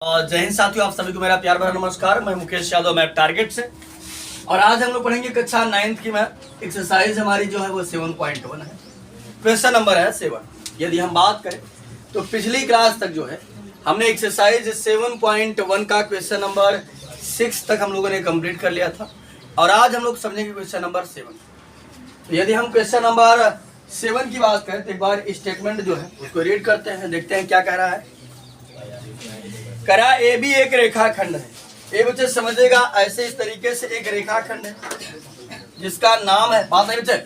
जय हिंद साथियों, आप सभी को मेरा प्यार भरा नमस्कार। मैं मुकेश यादव, मैप टारगेट से। और आज हम लोग पढ़ेंगे कक्षा 9th की मैप। एक्सरसाइज हमारी जो है वो 7.1 है। क्वेश्चन नंबर है 7। यदि हम बात करें तो पिछली क्लास तक जो है हमने एक्सरसाइज 7.1 का क्वेश्चन नंबर 6 तक हम लोगों ने कंप्लीट कर लिया था। और आज हम लोग समझेंगे क्वेश्चन नंबर 7। तो यदि हम क्वेश्चन नंबर 7 की बात करें तो एक बार स्टेटमेंट जो है उसको रीड करते हैं, देखते हैं क्या कह रहा है। करा ए बी एक रेखाखंड है। ये बच्चे समझेगा ऐसे इस तरीके से एक रेखाखंड है जिसका नाम है, बात नहीं बच्चे,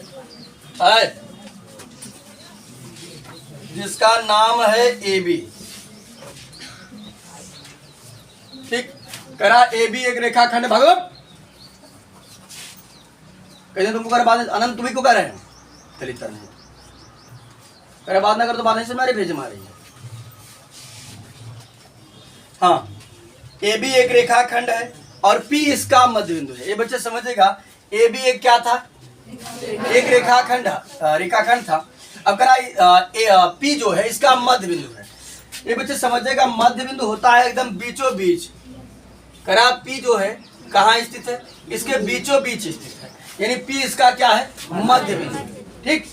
जिसका नाम है ए बी। ठीक, करा ए बी एक रेखाखंड। भगवत कहते तुमको कर बात, अनंत तुम्ही को कह रहे हैं चलित नहीं करे, बात ना कर तो बात नहीं सुना रही, भेज मारी। हाँ, ए बी एक रेखाखंड है और पी इसका मध्य बिंदु है। ये बच्चे समझेगा ए बी एक क्या था, एक रेखाखंड था। अब करा पी जो है इसका मध्य बिंदु है। ये बच्चे समझेगा मध्य बिंदु होता है एकदम बीचों बीच। करा पी जो है कहाँ स्थित है, इसके बीचों बीच स्थित है, यानी पी इसका क्या है, मध्य बिंदु। ठीक,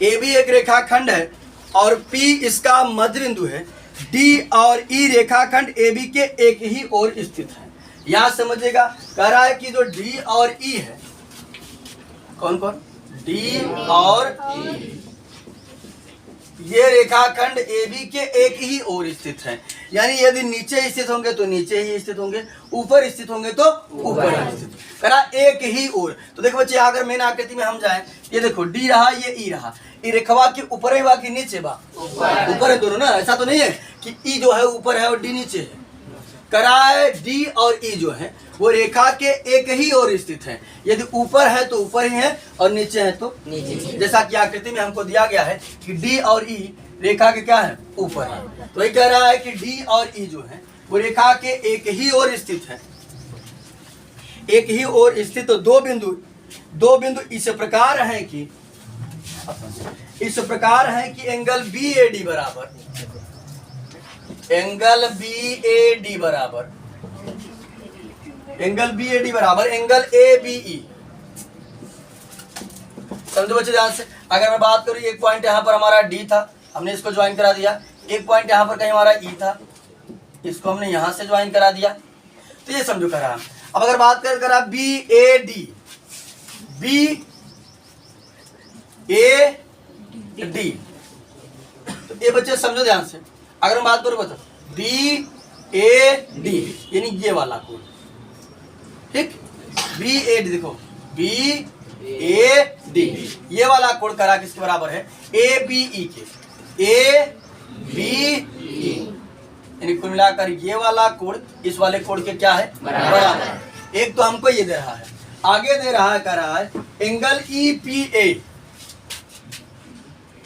ए बी एक रेखाखंड है और पी इसका मध्य बिंदु है। डी और ई रेखाखंड ए बी के एक ही ओर स्थित है। यहां समझिएगा कह रहा है कि जो डी और ई है, कौन कौन, डी और ई, ये रेखाखंड ए बी के एक ही ओर स्थित है। यानी यदि नीचे स्थित होंगे तो नीचे ही स्थित होंगे, ऊपर स्थित होंगे तो ऊपर ही स्थित। करा एक ही ओर। तो देखो बच्चे, अगर मेन आकृति में हम जाएं, ये देखो डी रहा, ये ई रहा। ई रेखवा के ऊपर है बा कि नीचे बा, ऊपर है दोनों ना। ऐसा तो नहीं है कि ई जो है ऊपर है और डी नीचे है। कराए डी और ई जो है वो रेखा के एक ही ओर स्थित है। यदि ऊपर है तो ऊपर ही है और नीचे है तो नीचे, जैसा कि आकृति में हमको दिया गया है कि डी और ई रेखा के क्या है, ऊपर है। तो ये कह रहा है कि डी और ई जो है वो रेखा के एक ही ओर स्थित है, एक ही ओर स्थित। तो दो बिंदु इस प्रकार है कि एंगल बी ए डी बराबर, एंगल ए बी ई। समझो बच्चे ध्यान से। अगर मैं बात करूं, एक पॉइंट यहाँ पर हमारा डी था, हमने इसको ज्वाइन करा दिया। एक पॉइंट यहाँ पर कहीं हमारा ई था, इसको हमने यहाँ से ज्वाइन करा दिया। तो ये समझो करा। अब अगर बात करा बी ए डी, डी, तो ये बच्चे समझो ध्यान से। अगर मैं बात करूं बताओ बी ए डी, यानी ये वाला कोण। ठीक, बी ए डी, देखो बी ए डी, ये वाला कोण करा किसके बराबर है, ए बी ई के। ए बी ई यानी कुल मिलाकर ये वाला कोण इस वाले कोण के क्या है, बराबर। एक तो हमको ये दे रहा है, आगे दे रहा है, कह रहा है angle E P A,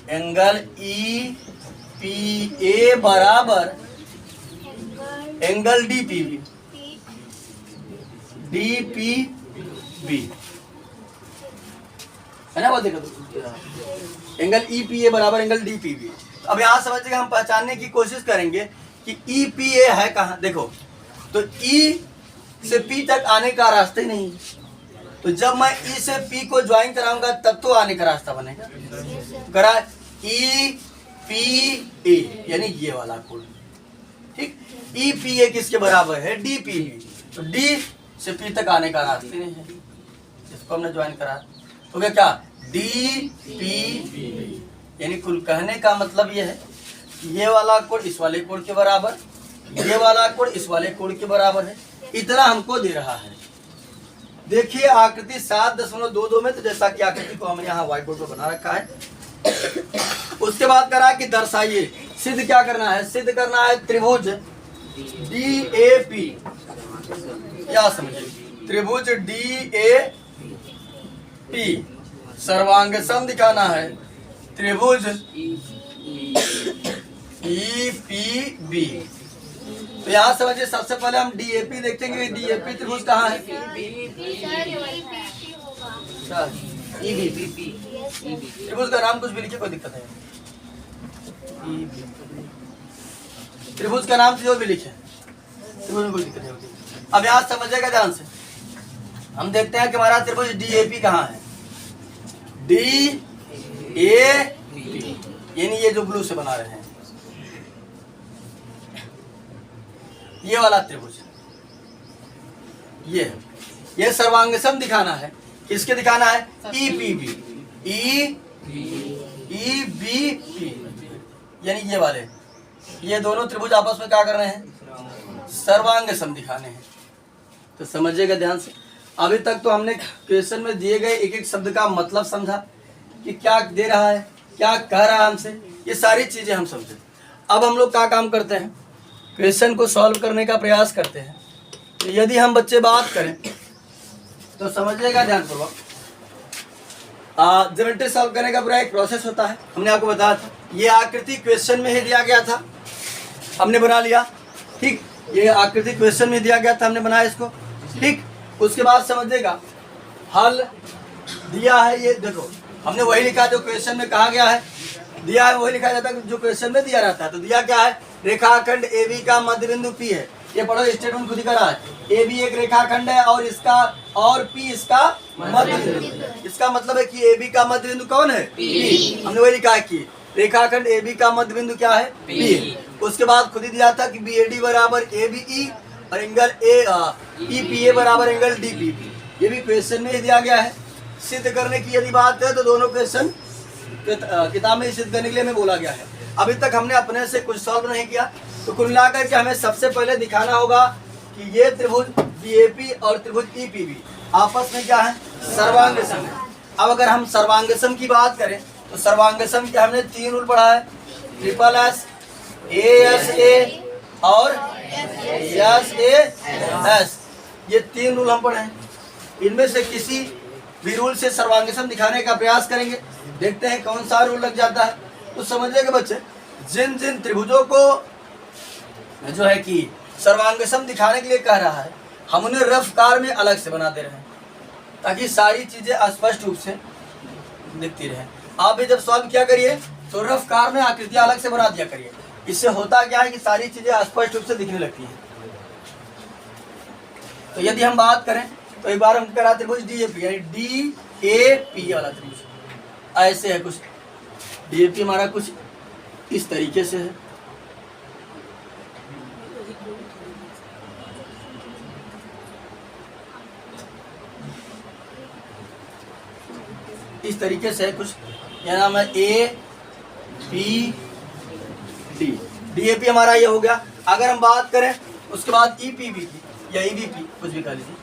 angle E P A बराबर एंगल डी पी बी, है ना। वो देखो एंगल ई पी ए बराबर एंगल डी पी बी। अब यहां समझिएगा, हम पहचानने की कोशिश करेंगे कि ई पी ए है कहाँ। देखो तो ई से पी तक आने का रास्ता ही नहीं, तो जब मैं ई से पी को ज्वाइन कराऊंगा तब तो आने का रास्ता बनेगा। करा ई पी ए यानी ये वाला कोण। ठीक, ई पी ए किसके बराबर है, डी पी बी। तो डी से पी तक आने का रास्ता नहीं है, इसको हमने ज्वाइन करा। तो क्या डी पी बी, यानी कुल कहने का मतलब ये है कि ये वाला कोण इस वाले कोण के बराबर, ये वाला कोण इस वाले कोण के बराबर है। इतना हमको दे रहा है। देखिए आकृति 7.22 में, तो जैसा कि आकृति को हमने यहाँ व्हाइट बोर्ड पर बना रखा है। उसके बाद करा कि दर्शाइए, सिद्ध क्या करना है, सिद्ध करना है त्रिभुज डी ए पी। क्या समझिए, त्रिभुज डी ए पी सर्वांग सम दिखाना है, त्रिभुज ई पी बी। तो यहाँ समझिए, सबसे पहले हम डी ए पी देखेंगे। डी ए पी त्रिभुज कहाँ है, त्रिभुज का नाम कुछ भी लिखिए, कोई दिक्कत नहीं। त्रिभुज का नाम जो भी लिखे, त्रिभुज में कोई दिक्कत नहीं होती। अब यहाँ समझिएगा ध्यान से, हम देखते हैं कि हमारा त्रिभुज DAP कहाँ है। DAP यानी ये जो ब्लू से बना रहे हैं, ये वाला त्रिभुज, ये सर्वांग सम दिखाना है। किसके दिखाना है? EPB, EBP यानी ये वाले, ये दोनों त्रिभुज आपस में क्या कर रहे हैं? सर्वांग सम दिखाने हैं। तो समझिएगा ध्यान से, अभी तक तो हमने क्वेश्चन में दिए गए एक एक शब्द का मतलब समझा कि क्या दे रहा है, क्या कह रहा है हमसे, ये सारी चीजें हम समझे। अब हम लोग क्या काम करते हैं? क्वेश्चन को सॉल्व करने का प्रयास करते हैं। तो यदि हम बच्चे बात करें तो समझिएगा ध्यानपूर्वक, ज्योमेट्री सॉल्व करने का पूरा एक प्रोसेस होता है। हमने आपको बताया था, ये आकृति क्वेश्चन में ही दिया गया था, हमने बना लिया। ठीक, ये आकृति क्वेश्चन में दिया गया था, हमने बनाया इसको। ठीक, उसके बाद समझिएगा हल दिया है, ये देखो हमने वही लिखा जो क्वेश्चन में कहा गया है, दिया है वही लिखा जाता है जो क्वेश्चन में दिया रहता है। तो दिया क्या है? रेखाखंड AB का मध्य बिंदु P है। ये पढ़ो, स्टेटमेंट खुद ही करा है। AB एक रेखाखंड है और इसका और P इसका मध्य बिंदु है। इसका मतलब है कि AB का मध्य बिंदु कौन है? P। हमने वही लिखा है कि रेखाखंड AB का मध्य बिंदु क्या है? P। उसके बाद खुद ही दिया था कि BAD बराबर ABE और एंगल EPA बराबर एंगल DPP। ये भी क्वेश्चन में ही दिया गया है। सिद्ध करने की यदि बात है तो दोनों क्वेश्चन किताब में सिद्ध करने के लिए हमें बोला गया है। अभी तक हमने अपने से कुछ सॉल्व नहीं किया, तो कुल मिलाकर के हमें सबसे पहले दिखाना होगा कि ये त्रिभुज DAP और त्रिभुज EPB आपस में क्या है? सर्वांग सम है। अब अगर हम सर्वांग सम की बात करें तो सर्वांग सम के हमने 3 रूल पढ़ा है, SSS, ASA और SAS। ये 3 रूल हम पढ़े हैं। इनमें से किसी भी रूल से सर्वांग सम दिखाने का प्रयास करेंगे, देखते हैं कौन सा रूल लग जाता है। तो समझिएगा बच्चे, जिन जिन त्रिभुजों को जो है कि सर्वांग सम दिखाने के लिए कह रहा है, हम उन्हें रफ कार में अलग से बना दे रहे हैं ताकि सारी चीजें स्पष्ट रूप से दिखती रहे। आप भी जब सॉल्व किया करिए तो रफ कार में आकृतियां अलग से बना दिया करिए। इससे होता क्या है कि सारी चीजें स्पष्ट रूप से दिखने लगती हैं। तो यदि हम बात करें तो एक बार हम करा त्रिभुज DAP यानी DAP वाला त्रिभुज ऐसे है कुछ। DAP हमारा कुछ इस तरीके से है। इस तरीके से है कुछ, यह नाम है ABD। DAP हमारा ये हो गया। अगर हम बात करें उसके बाद EPB की या EBP कुछ भी कह लीजिए,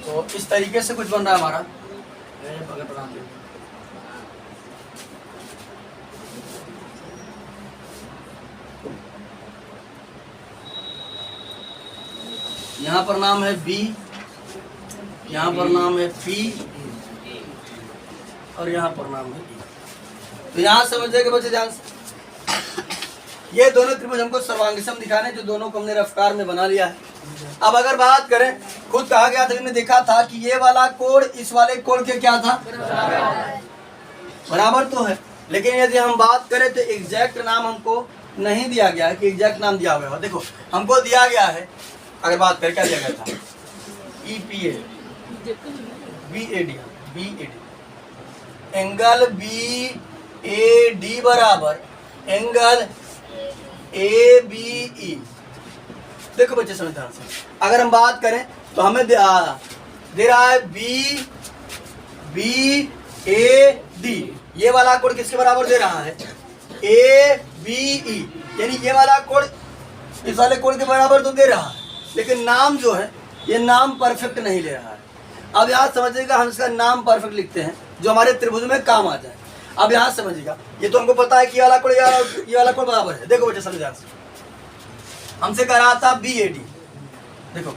तो इस तरीके से कुछ बन रहा है हमारा। यहाँ पर नाम है B, यहाँ पर नाम है P और यहाँ पर नाम है E। तो यहाँ समझिएगा बच्चे ध्यान से, ये दोनों त्रिभुज हमको सर्वांग सम दिखाने, जो दोनों को हमने रफ्तार में बना लिया है। अब अगर बात करें, खुद कहा गया था, हमने देखा था कि ये वाला कोण इस वाले कोण के क्या था? बराबर तो है। लेकिन यदि हम बात करें तो एग्जैक्ट नाम हमको नहीं दिया गया है कि एग्जैक्ट नाम दिया हुआ है। देखो हमको दिया गया है, अगर बात करें क्या दिया गया था? EPA BAD एंगल BAD बराबर एंगल ABE। देखो बच्चे समझ ध्यान से, अगर हम बात करें तो हमें दे रहा है BAD। ये वाला कोण किसके बराबर दे रहा है? ABE, यानी ये वाला कोण इस वाले कोण के बराबर तो दे रहा है, लेकिन नाम जो है ये नाम परफेक्ट नहीं ले रहा है। अब यहाँ समझिएगा, हम इसका नाम परफेक्ट लिखते हैं जो हमारे त्रिभुज में काम आ जाए। अब यहाँ समझिएगा, ये तो हमको पता है कि ये वाला कोण बराबर है। देखो बच्चे समझ ध्यान से, हमसे कह रहा था BAD, देखो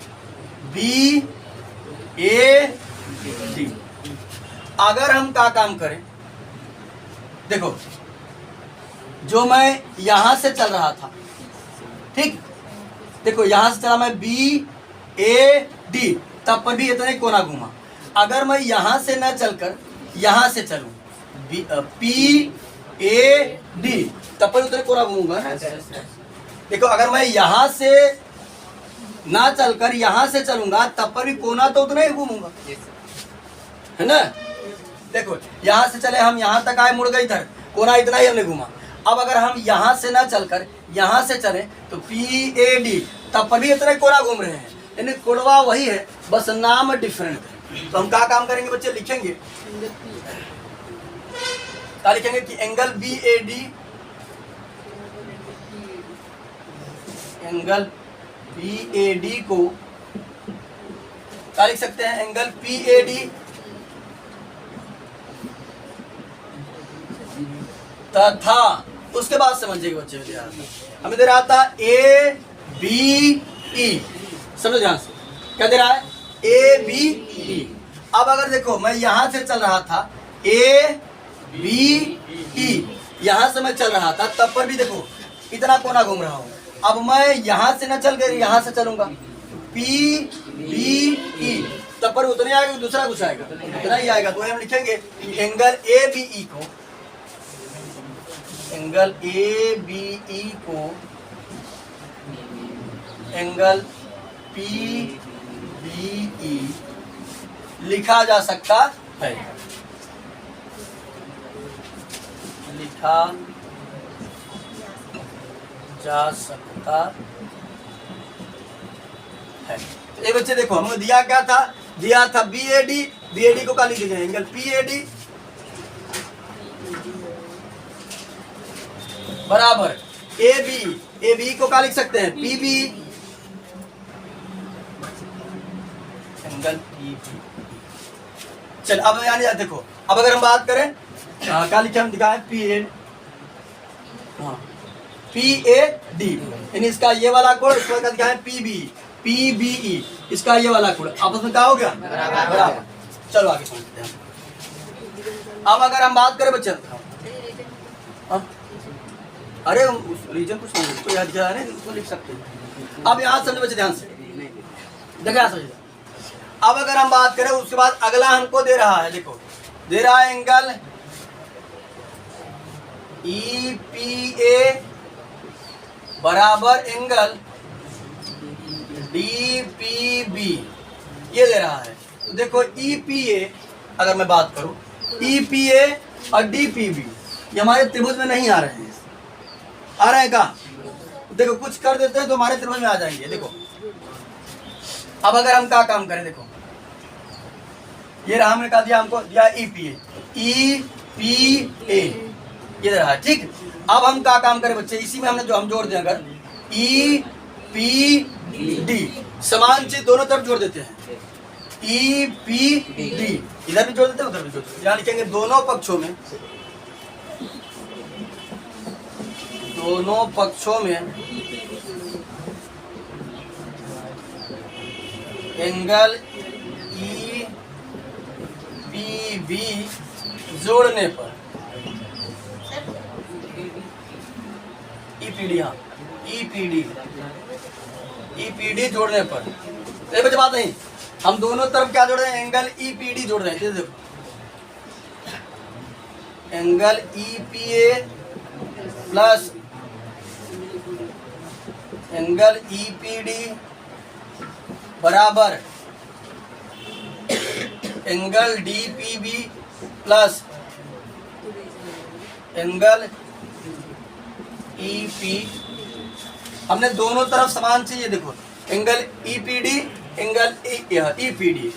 BAD। अगर हम क्या काम करें, देखो जो मैं यहां से चल रहा था, ठीक, देखो यहां से चला मैं BAD, तब पर भी इतने कोना घूमा। अगर मैं यहां से न चलकर यहां से चलूं ए डी, तब पर उतने कोना घूमूंगा। देखो अगर मैं यहां से ना चलकर यहां से चलूंगा तब पर भी कोना तो उतना ही घूमूंगा, है ना। देखो यहां से चले हम, यहां तक आए, मुड़ गए इधर, कोना इतना ही हमने घूमा। अब अगर हम यहां से ना चलकर यहां से चले तो पी ए डी, तब पर भी इतना ही कोना घूम रहे हैं, यानी कोणवा वही है, बस नाम डिफरेंट है। तो हम क्या काम करेंगे बच्चे, लिखेंगे क्या लिखेंगे कि angle B A D, angle B A D को क्या लिख सकते हैं, एंगल पी ए डी तथा, उसके बाद समझिएगा बच्चे, हमें दे रहा था ए बी ई, समझो ध्यान से, क्या दे रहा है, ए बी ई। अब अगर देखो मैं यहां से चल रहा था ए बी ई, यहां से मैं चल रहा था तब पर भी देखो इतना कोना घूम रहा हूं। अब मैं यहां से न चल कर यहां से चलूंगा, पी बी ई, तब पर उतना ही आएगा, दूसरा कुछ आएगा, उतना ही आएगा। तो हम लिखेंगे कि एंगल ए बी ई को, एंगल ए बी ई को एंगल पी बी ई लिखा जा सकता है, लिखा जा सकता है। ये बच्चे देखो हमें दिया क्या था, दिया था B A D, B A D को क्या लिख दीजिए, एंगल पी ए डी बराबर ए बी को क्या लिख सकते हैं, P B, angle P B. चल अब यानी देखो, अब अगर हम बात करें क्या लिखे, हम दिखाएं पी ए, हाँ पी ए डी, यानी इसका ये वाला कोण, इसका क्या दिखाएं पी बी ई, इसका ये वाला कोण, आपस में क्या हो गया, बराबर। चलो आगे समझते हैं। अब अगर हम बात करें बच्चे, अरे रीजन कुछ नहीं, उसको याद किया है, उसको लिख सकते हैं। अब यहाँ समझो बच्चे ध्यान से, देखा समझो। अब अगर हम बात करें उसके बाद अगला हमको दे रहा है, देखो दे रहा है एंगल ई पी ए बराबर एंगल डी पी बी, ये दे रहा है। तो देखो ई पी ए, अगर मैं बात करूं ई पी ए और डी पी बी, ये हमारे त्रिभुज में नहीं आ रहे हैं, आ रहे हैं कहाँ, देखो कुछ कर देते हैं तो हमारे त्रिभुज में आ जाएंगे। देखो अब अगर हम क्या काम करें, देखो ये रहा, हमने कहा दिया, हमको दिया ई पी ए, ये रहा, ठीक। अब हम क्या काम करें बच्चे, इसी में हमने जो हम जोड़ दें, अगर ई पी डी, समान चीज दोनों तरफ जोड़ देते हैं, ई पी डी, इधर भी जोड़ देते हैं उधर भी जोड़ देते हैं। यहाँ लिखेंगे दोनों पक्षों में, दोनों पक्षों में एंगल ई पी बी जोड़ने पर, ईपीडी, हाँ ईपीडी जोड़ने पर, ये बच्चे बात नहीं, हम दोनों तरफ क्या जोड़ रहे हैं, एंगल ईपीडी जोड़ रहे हैं। देखो angle EPA plus angle EPD बराबर angle DPB plus angle EP, हमने दोनों तरफ समान चाहिए। देखो एंगल ईपीडी, एंगल ईपीडी,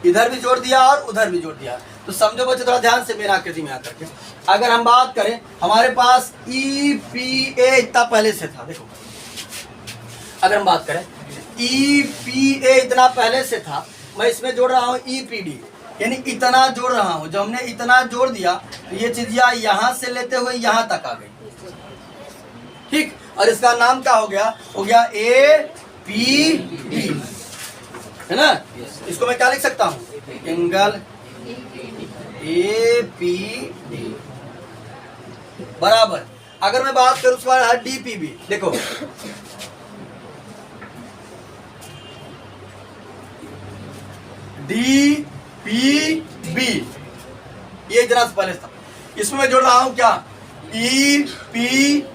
इधर भी जोड़ दिया और उधर भी जोड़ दिया। तो समझो बच्चे थोड़ा ध्यान से मेरा आकृति में आकर के, अगर हम बात करें हमारे पास ईपीए इतना पहले से था, देखो अगर हम बात करें ईपीए इतना पहले से था, मैं इसमें जोड़ रहा हूँ ईपीडी, यानी इतना जोड़ रहा हूँ। जब हमने इतना जोड़ दिया तो ये चीजिया यहाँ से लेते हुए यहाँ तक आ गई, ठीक। और इसका नाम क्या हो गया ए पी डी, है ना। इसको मैं क्या लिख सकता हूँ, एंगल ए पी डी बराबर, अगर मैं बात करूँ उसके बाद डी पी बी, देखो डी पी बी, ये जरा से पहले था, इसमें मैं जोड़ रहा हूं क्या ई पी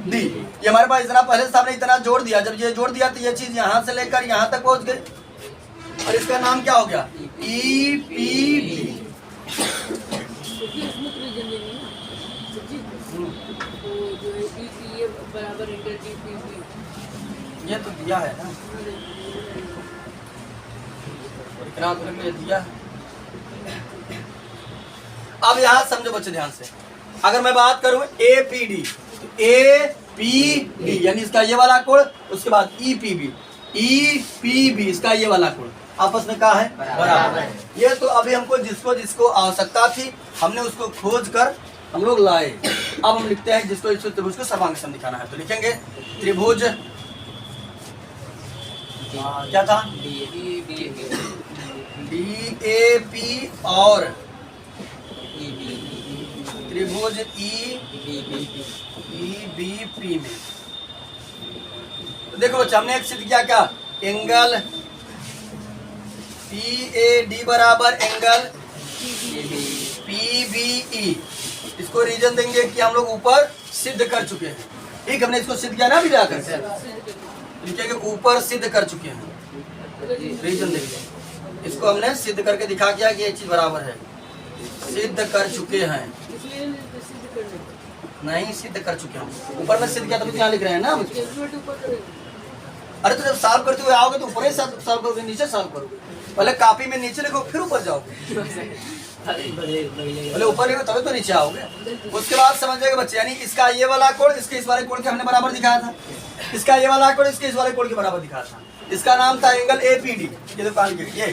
डी। ये हमारे पास इतना पहले से आपने इतना जोड़ दिया, जब ये जोड़ दिया तो ये चीज यहाँ से लेकर यहाँ तक पहुँच गई और इसका नाम क्या हो गया? E P D. ये तो दिया है ना, इतना तो दिया है। अब यहाँ समझो बच्चे ध्यान से, अगर मैं बात करूं A P D, A P D यानी इसका ये वाला कोण, उसके बाद E P B, E P B इसका ये वाला कोण आपस में कहा है? बराबर। ये तो अभी हमको जिसको जिसको आवश्यकता थी हमने उसको खोज कर हम लोग लाए। अब हम लिखते हैं जिसको जिसको त्रिभुज को सर्वांग सम दिखाना है, तो लिखेंगे त्रिभुज क्या था? डी ए पी और त्रिभुज ई बी पी में। तो देखो बच्चा हमने एक सिद्ध किया क्या? एंगल पी ए डी बराबर एंगल पी बी ई। इसको रीजन देंगे कि हम लोग ऊपर सिद्ध कर चुके हैं। ठीक, हमने इसको सिद्ध किया ना, भी जाकर लिखेंगे ऊपर सिद्ध कर चुके हैं, रीजन देंगे। इसको हमने सिद्ध करके दिखा दिया कि ये चीज बराबर है, सिद्ध कर चुके हैं। नहीं, सिद्ध कर चुके हैं, ऊपर में सिद्ध किया तो क्या लिख रहे हैं ना। अरे तो जब सॉल्व करते हुए आओगे तो ऊपर ही सॉल्व करोगे, नीचे सॉल्व करोगे? पहले कॉपी में नीचे लिखो फिर ऊपर जाओगे, पहले ऊपर लिखो तभी तो नीचे आओगे। उसके बाद समझिएगा बच्चे, यानी इसका ये वाला कोण इसके इस वाले कोण के हमने बराबर दिखाया था, इसका ये वाला कोण इसके इस वाले कोण के बराबर दिखाया था। इसका नाम था एंगल ए पी डी। ये तो ये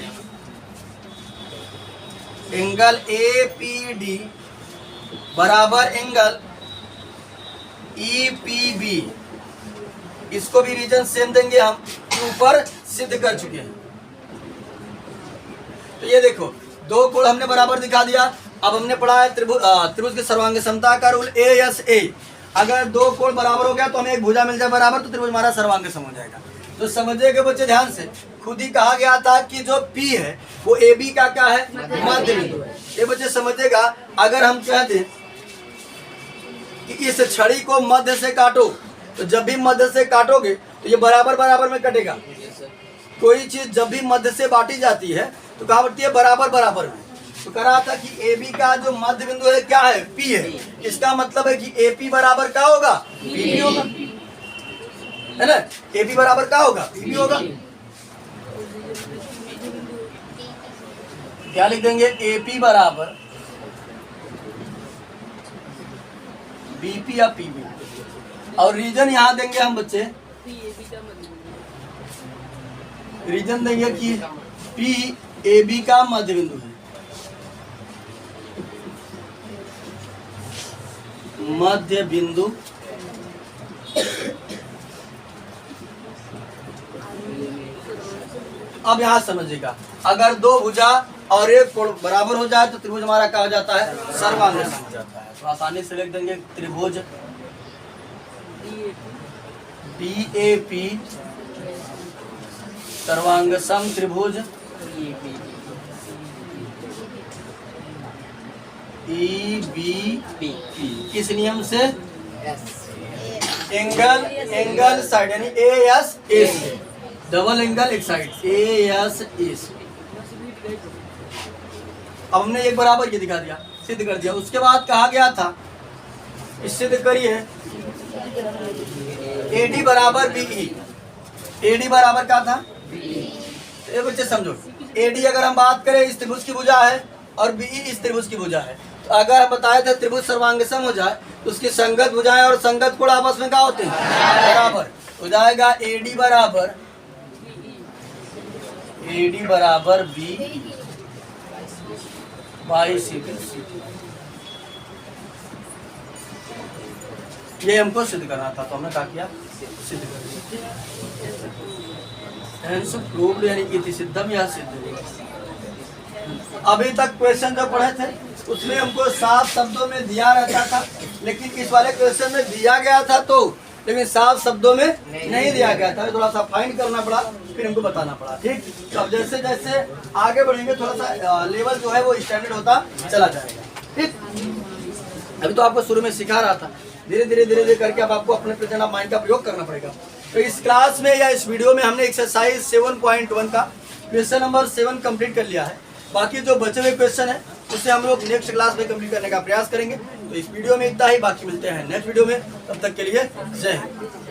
एंगल ए पी डी बराबर एंगल ई पी बी। इसको भी रीजन सेम देंगे हम, ऊपर सिद्ध कर चुके हैं। तो ये देखो दो कोण हमने बराबर दिखा दिया। अब हमने पढ़ा है त्रिभुज की सर्वांग समता का रूल ए एस ए। अगर दो कोण बराबर हो गया तो हमें एक भुजा मिल जाए बराबर, तो त्रिभुज हमारा सर्वांग सम हो जाएगा। तो समझिएगा बच्चे ध्यान से, खुद ही कहा गया था कि जो P है वो AB का क्या है? मध्य बिंदु है। ये बच्चे समझिएगा, अगर हम कह दें कि इस छड़ी को मध्य से काटो, तो जब भी मध्य से काटोगे तो ये बराबर बराबर में कटेगा। कोई चीज जब भी मध्य से बांटी जाती है तो कहाँ बढ़ती है? बराबर बराबर में। तो कह रहा था कि AB का जो मध्य बिंदु है क्या है? P है। इसका मतलब है कि AP बराबर क्या होगा? PP होगा, है ना। AP बराबर क्या होगा? PP होगा। क्या लिख देंगे? AP बराबर BP या PB। और रीजन यहां देंगे हम बच्चे, रीजन देंगे कि PAB का मध्य बिंदु है, मध्य बिंदु। अब यहां समझिएगा, अगर दो भुजा और एक कोण बराबर हो जाए तो त्रिभुज हमारा क्या हो जाता है? सर्वांग सम हो जाता है। तो आसानी से लिख देंगे त्रिभुज DAP सर्वांग सम त्रिभुज EBP। किस नियम से? एंगल साइड यानी ASAC, डबल एंगल एक साइड ASAC। अब हमने एक बराबर ये दिखा दिया, सिद्ध कर दिया। उसके बाद कहा गया था इस सिद्ध करिए AD बराबर BE। AD बराबर क्या था? ये बच्चे समझो, AD अगर हम बात करें इस त्रिभुज की भुजा है और BE इस त्रिभुज की भुजा है, तो अगर हम बताए थे त्रिभुज सर्वांग सम हो जाए तो उसकी संगत भुजाएं और संगत कोण आपस में क्या होते हैं? बराबर हो जाएगा। AD बराबर B बाई सी। ये हमको सिद्ध करना था, तो हमने क्या किया? सिद्ध कर दिया। यानी इति सिद्धम या सिद्ध। अभी तक क्वेश्चन जो पढ़े थे उसमें हमको 7 शब्दों में दिया रहता था, लेकिन इस वाले क्वेश्चन में दिया गया था तो, लेकिन 7 शब्दों में नहीं दिया गया था। थोड़ा सा फाइंड करना पड़ा, फिर हमको बताना पड़ा। ठीक, तो अब जैसे जैसे आगे बढ़ेंगे थोड़ा सा लेवल जो है वो स्टैंडर्ड होता चला जाएगा। ठीक, अभी तो आपको शुरू में सिखा रहा था, धीरे धीरे धीरे धीरे करके अब आपको अपने प्रेजेंट ऑफ माइंड का प्रयोग करना पड़ेगा। तो इस क्लास में या इस वीडियो में हमने एक्सरसाइज 7.1 का क्वेश्चन नंबर 7 कंप्लीट कर लिया है। बाकी जो बचे हुए क्वेश्चन है उसे हम लोग नेक्स्ट क्लास में कंप्लीट करने का प्रयास करेंगे। तो इस वीडियो में इतना ही, बाकी मिलते हैं नेक्स्ट वीडियो में, तब तक के लिए जय हिंद।